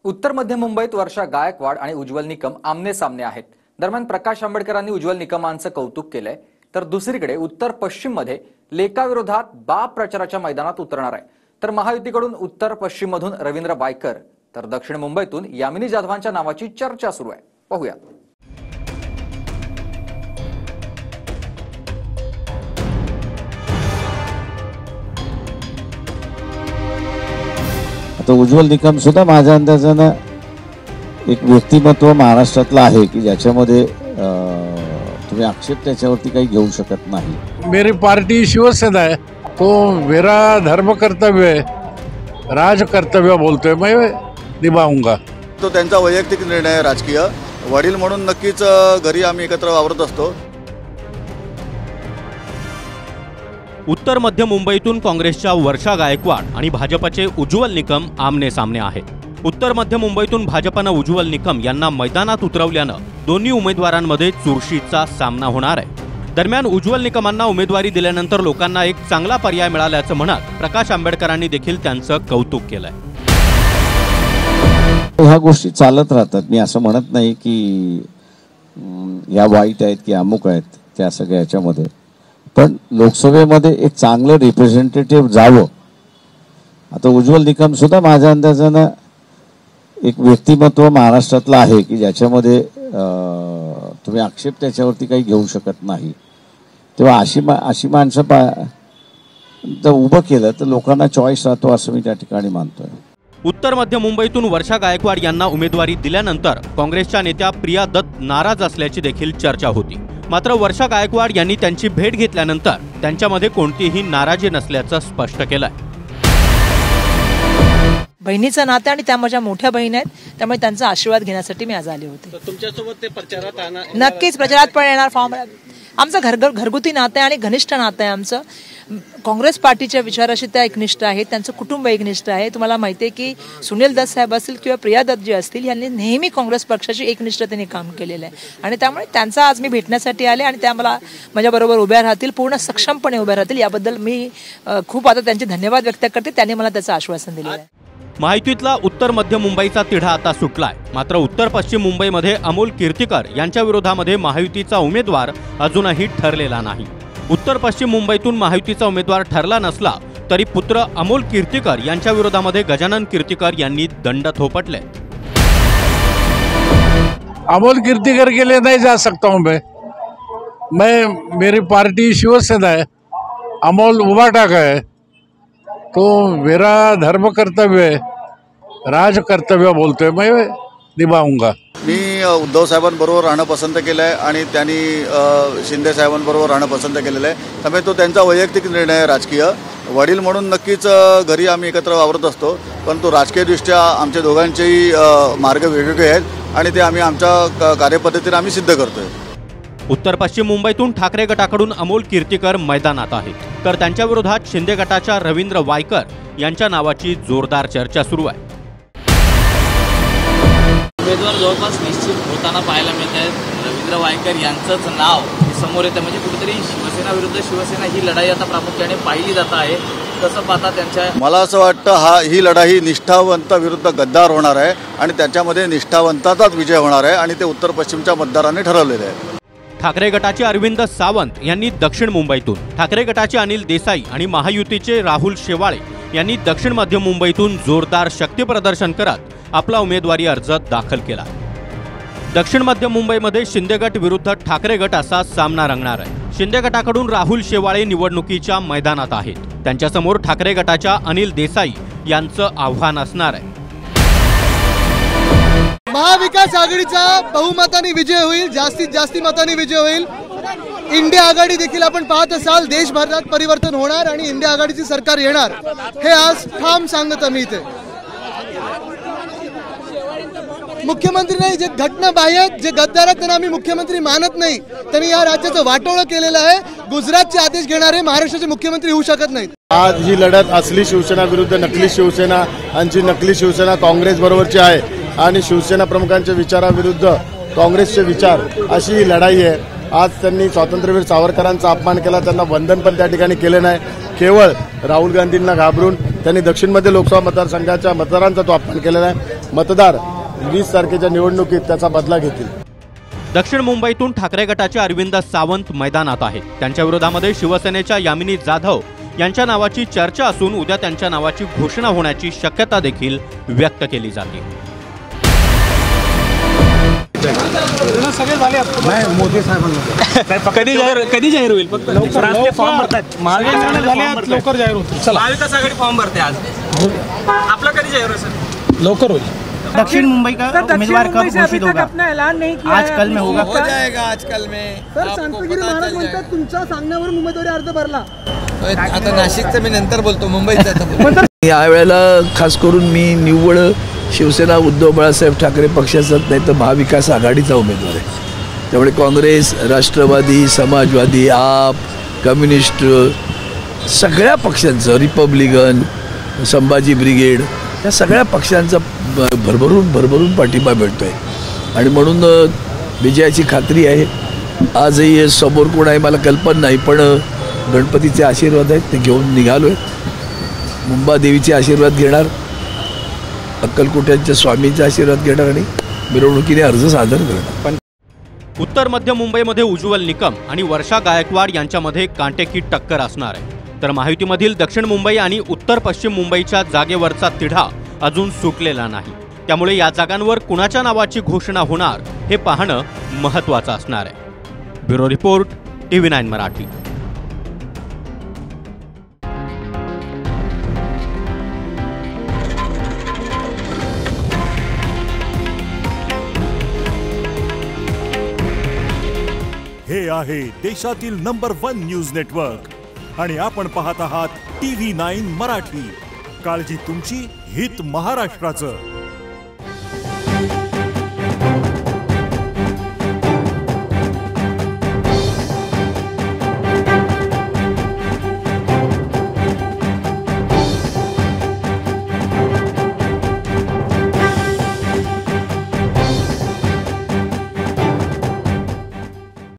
उत्तर मध्य मुंबईत वर्षा गायकवाड आणि उज्ज्वल निकम आमने सामने आहेत। दरम्यान प्रकाश आंबेडकरांनी उज्ज्वल निकमांचं कौतुक केलंय, तर दुसरीकडे उत्तर पश्चिम मध्ये लेकाविरोधात बाप प्रचाराच्या मैदानात उतरणार आहे। तर महायुतीकडून उत्तर पश्चिम मधून रवींद्र वायकर तर दक्षिण मुंबईतून यामिनी जाधवांच्या नावाची चर्चा सुरू आहे। पाहूया। आता उज्ज्वल निकम सुद्धा माझ्या अंदाजाने एक व्यक्तिमत्व महाराष्ट्रातला आहे की ज्याच्यामध्ये तुम्ही आक्षेप त्याच्यावरती काही घेऊ शकत नाही। मेरी पार्टी शिवसेना है, तो मेरा धर्म कर्तव्य है, राज कर्तव्य बोलतोय मैं निभाऊंगा। तो त्यांचा वैयक्तिक निर्णय आहे राजकीय। वडील म्हणून नक्कीच घरी आम्ही एकत्र वावरत असतो। उत्तर मध्य मुंबईतून काँग्रेसच्या वर्षा गायकवाड आणि भाजपचे उज्ज्वल निकम आमने सामने आहेत। उत्तर मध्य मुंबईतून भाजपने उज्ज्वल निकम यांना मैदानात उतरवल्यानं दोन्ही उमेदवारांमध्ये चुरशीचा सामना होणार आहे। दरम्यान उज्ज्वल निकमांना उमेदवारी दिल्यानंतर लोकांना एक चांगला पर्याय मिळाल्याचं म्हणत प्रकाश आंबेडकरांनी देखील त्यांचं कौतुक केलंय। ह्या गोष्टी चालत राहतात। मी असं म्हणत नाही की या वाईट आहेत की अमुक आहेत त्या सगळ्या याच्यामध्ये, पण लोकसभेमध्ये एक चांगलं रिप्रेझेंटेटिव्ह जावं। आता उज्ज्वल निकम सुद्धा माझ्या अंदाजाने एक व्यक्तिमत्व महाराष्ट्रातला आहे की ज्याच्यामध्ये तुम्ही आक्षेप त्याच्यावरती काही घेऊ शकत नाही। तेव्हा अशी माणसं जर उभं केलं तर लोकांना चॉईस राहतो असं मी त्या ठिकाणी मानतोय। उत्तर मध्य मुंबईतून वर्षा गायकवाड यांना उमेदवारी दिल्यानंतर काँग्रेसच्या नेत्या प्रिया दत्त नाराज असल्याची देखील चर्चा होती। मात्र वर्षा गायकवाड यांनी त्यांची भेट घेतल्यानंतर त्यांच्यामध्ये कोणतीही नाराजी नसल्याचं स्पष्ट केलंय। बहिणीचं नातं आणि त्या माझ्या मोठ्या बहीण आहेत, त्यामुळे त्यांचा आशीर्वाद घेण्यासाठी मी आज आले होते। तुमच्यासोबत ते प्रचारात नक्कीच प्रचारात पण येणार। फॉर्म आमचं घरगुती नातं आहे आणि घनिष्ठ नातं आहे आमचं। काँग्रेस पार्टीच्या विचाराशी त्या एकनिष्ठ आहेत, त्यांचं कुटुंब एकनिष्ठ आहे। तुम्हाला माहिती आहे की सुनील दत्त साहेब असतील किंवा प्रिया दत्त जी असतील यांनी नेहमी काँग्रेस पक्षाची एकनिष्ठतेने काम केलेलं आहे आणि त्यामुळे त्यांचा आज मी भेटण्यासाठी आले आणि त्या मला माझ्याबरोबर उभ्या राहतील, पूर्ण सक्षमपणे उभ्या राहतील। याबद्दल मी खूप आता त्यांचे धन्यवाद व्यक्त करते, त्यांनी मला त्याचं आश्वासन दिलेलं आहे। महायुतीतला उत्तर मध्य मुंबईचा तिढा आता सुटलाय। मात्र उत्तर पश्चिम मुंबईमध्ये अमोल कीर्तिकर यांच्या विरोधामध्ये महायुतीचा उमेदवार अजूनही ठरलेला नाही। उत्तर पश्चिम मुंबईतून महायुतीचा उमेदवार ठरला नसला तरी पुत्र अमोल कीर्तिकर यांच्या विरोधामध्ये गजानन कीर्तिकर यांनी दंड थोपटले। अमोल कीर्तिकर के लिए नहीं जा सकता हूं मैं मेरी पार्टी शिवसेना है, अमोल उबाटा का है, तो मेरा धर्म कर्तव्य है, राज कर्तव्य बोलतोय मैं निभाऊंगा। मी उद्धव साहेबांबरोबर राहणं पसंत केलं आहे आणि त्यांनी शिंदे साहेबांबरोबर राहणं पसंत केलेलं आहे। त्यामुळे तो त्यांचा वैयक्तिक निर्णय आहे राजकीय। वडील म्हणून नक्कीच घरी आम्ही एकत्र वावरत असतो, परंतु राजकीयदृष्ट्या आमच्या दोघांचेही मार्ग वेगवेगळे आहेत आणि ते आम्ही आमच्या कार्यपद्धतीने आम्ही सिद्ध करतोय। उत्तर पश्चिम मुंबईतून ठाकरे गटाकडून अमोल कीर्तिकर मैदानात आहेत, तर त्यांच्या विरोधात शिंदे गटाच्या रवींद्र वायकर यांच्या नावाची जोरदार चर्चा सुरू आहे। उमेदवार जवळपास निश्चित होताना पाहायला मिळत आहे। रवींद्र वायकर यांचंच नाव समोर येतं, म्हणजे कुठेतरी शिवसेना विरुद्ध शिवसेना ही लढाई आता प्रामुख्याने पाहिली जात आहे। कसं पाहता त्यांच्या? मला असं वाटतं ही लढाई निष्ठावंत विरुद्ध गद्दार होणार आहे आणि त्याच्यामध्ये निष्ठावंताचाच विजय होणार आहे आणि ते उत्तर पश्चिमच्या मतदारांनी ठरवलेले आहे। ठाकरे गटाचे अरविंद सावंत यांनी दक्षिण मुंबईतून, ठाकरे गटाचे अनिल देसाई आणि महायुतीचे राहुल शेवाळे यांनी दक्षिण मध्य मुंबईतून जोरदार शक्ती प्रदर्शन करत आपला उमेदवारी अर्ज दाखल केला। दक्षिण मध्य मुंबईमध्ये शिंदे गट विरुद्ध ठाकरे गट असा सामना रंगणार आहे। शिंदे गटाकडून राहुल शेवाळे निवडणुकीच्या मैदानात आहेत, त्यांच्यासमोर ठाकरे गटाच्या अनिल देसाई यांचं आव्हान असणार आहे। महाविकास आघाडीचा बहुमताने विजय होईल, जास्तीत जास्त मताने विजय होईल। इंडिया आघाडी देखील आपण पाहत असाल, देशभरात परिवर्तन होणार आणि इंडिया आघाडीची सरकार येणार, हे आज ठाम सांगत आम्ही इथे। मुख्यमंत्री नाही, जे घटनाबाह्य आहेत, जे गद्दार आहेत त्यांना आम्ही मुख्यमंत्री मानत नाही। त्यांनी या राज्याचं वाटोळं केलेलं आहे। गुजरातचे आदेश घेणारे महाराष्ट्राचे मुख्यमंत्री होऊ शकत नाहीत। आज ही लढत असली शिवसेना विरुद्ध नकली शिवसेना आणि नकली शिवसेना काँग्रेस बरोबरची आहे आणि शिवसेना प्रमुखांच्या विचाराविरुद्ध काँग्रेसचे विचार अशी ही लढाई आहे। आज त्यांनी स्वातंत्र्यवीर सावरकरांचा अपमान केला, त्यांना वंदन पण त्या ठिकाणी केले नाही। केवळ राहुल गांधींना घाबरून त्यांनी दक्षिणमध्ये लोकसभा मतदारसंघाच्या मतदारांचा तो अपमान केलेला आहे. मतदार 20 तारखेच्या निवडणुकीत त्याचा बदला घेतील. दक्षिण मुंबईतून ठाकरे गटाचे अरविंद सावंत मैदानात आहेत. त्यांच्या विरोधामध्ये शिवसेनेच्या यामिनी जाधव यांच्या नावाची चर्चा असून उद्या त्यांच्या नावाची घोषणा होण्याची शक्यता देखील व्यक्त केली जाते. मोदी साहेबांना कधी जाहीर होईल? फक्त फॉर्म भरतात लवकर जाहीर होतील. महाविकास आघाडी फॉर्म भरते आज. आपला कधी जाहीर होईल सर? लवकर होईल. दक्षिण मुंबई का उम्मीदवार कब घोषित होगा? अपना ऐलान नहीं किया आज कल में होगा. हो जाएगा आजकल में. सर संतगिरी महाराज म्हणतात तुमच्या सांगण्यावरून उमेदवारी अर्ज भरला. आता नाशिकचं मी नंतर बोलतो, मुंबईचं यावेळेला खास करून मी निव्वळ शिवसेना उद्धव बाळासाहेब ठाकरे पक्षाचा नाही तर महाविकास आघाडीचा उमेदवार आहे. त्यामुळे काँग्रेस, राष्ट्रवादी, समाजवादी, आप, कम्युनिस्ट सगळ्या पक्षांचं, रिपब्लिकन, संभाजी ब्रिगेड या सगळ्या पक्षांचा भरभरून पाठिंबा मिळतोय आणि म्हणून विजयाची खात्री आहे. आजही समोर कोण आहे मला कल्पना नाही, पण गणपतीचे आशीर्वाद आहेत ते घेऊन निघालोय. मुंबादेवीचे आशीर्वाद घेणार, अक्कलकोट्यांच्या स्वामींचा आशीर्वाद घेणार आणि मिरवणुकीने अर्ज सादर करणार. उत्तर मध्य मुंबईमध्ये उज्ज्वल निकम आणि वर्षा गायकवाड यांच्यामध्ये कांटेकी टक्कर असणार आहे. तर महायुतीमधील दक्षिण मुंबई आणि उत्तर पश्चिम मुंबईच्या जागेवरचा तिढा अजून सुटलेला नाही. त्यामुळे या जागांवर कुणाच्या नावाची घोषणा होणार हे पाहणं महत्त्वाचं असणार आहे. Bureau report, TV9 Marathi. हे आहे देशातील नंबर 1 न्यूज नेटवर्क आणि आपण पाहत आहात TV9 मराठी. काळजी तुमची, हित महाराष्ट्राचं.